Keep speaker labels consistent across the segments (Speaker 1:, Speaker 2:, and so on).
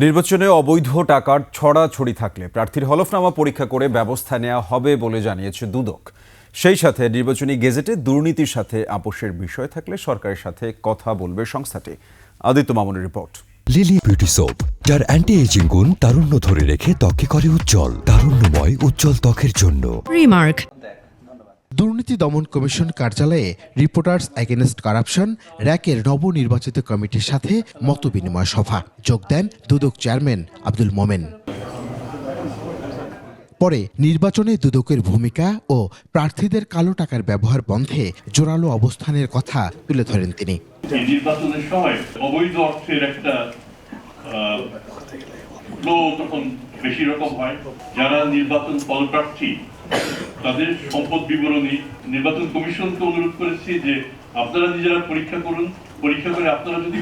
Speaker 1: নির্বাচনে অবৈধ টাকার ছড়াছড়ি থাকলে প্রার্থীর হলফনামা পরীক্ষা করে ব্যবস্থা নেওয়া হবে বলে জানিয়েছে দুদক। সেই সাথে নির্বাচনী গেজেটে দুর্নীতির সাথে আপোষের বিষয় থাকলে সরকারের সাথে কথা বলবে সংস্থাটি। আদিত্য মামুনের রিপোর্ট।
Speaker 2: লিলি বিউটি সোপ, যার অ্যান্টি এজিং গুণ তারুণ্য ধরে রেখে ত্বকে করে উজ্জ্বল। তারুণ্যময় উজ্জ্বল ত্বকের জন্য
Speaker 3: রিমার্ক।
Speaker 4: দুর্নীতি দমন কমিশন কার্যালয়ে রিপোর্টার্স এগেনস্ট কারাপশন র্যাকের নবনির্বাচিত কমিটির সাথে মতবিনিময় সভা। যোগ দেন দুদক চেয়ারম্যান আব্দুল মোমেন। পরে নির্বাচনে দুদকের ভূমিকা ও প্রার্থীদের কালো টাকার ব্যবহার বন্ধে জোরালো অবস্থানের কথা তুলে ধরেন তিনি।
Speaker 5: নির্বাচনের সময় অবৈধ অর্থের একটা ফ্লো তখন বেশি রকম হয়। যারা নির্বাচন ফলপ্রার্থী তাদের সম্পদ বিবরণী নির্বাচন কমিশনকে অনুরোধ করেছি যে আপনারা নিজেরা পরীক্ষা করুন। পরীক্ষা করে আপনারা যদি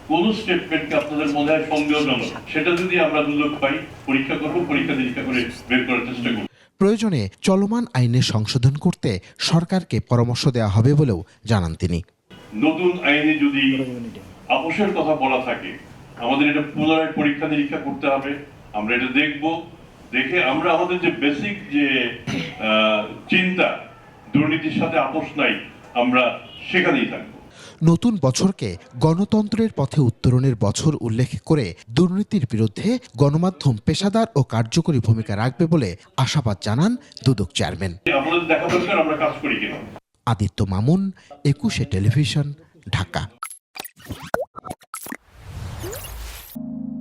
Speaker 5: কোন স্টেটমেন্টকে আপনাদের মনে হয় সন্দেহজনক, সেটা যদি আমরা দুদক পাই পরীক্ষা করব, পরীক্ষা নিরীক্ষা করে বের করার চেষ্টা করব।
Speaker 4: প্রয়োজনে চলমান আইনে সংশোধন করতে সরকারকে পরামর্শ দেওয়া হবে বলেও জানান তিনি।
Speaker 5: নতুন আইনে যদি আপোষের কথা বলা থাকে, আমাদের এটা পুনরায় পরীক্ষা নিরীক্ষা করতে হবে। আমরা এটা দেখে আমরা আমাদের যে বেসিক যে চিন্তা, দুর্নীতির সাথে আপোষ নাই, আমরা সেখানেই থাকবো।
Speaker 4: নতুন বছরকে গণতন্ত্রের পথে উত্তরণের বছর উল্লেখ করে দুর্নীতির বিরুদ্ধে গণমাধ্যম পেশাদার ও কার্যকরী ভূমিকা রাখবে বলে আশাবাদ জানান দুদক চেয়ারম্যান।
Speaker 5: আমাদের দেখা দরকার আমরা কাজ করি কিনা।
Speaker 4: আদিত্য মামুন, 21 টেলিভিশন, ঢাকা।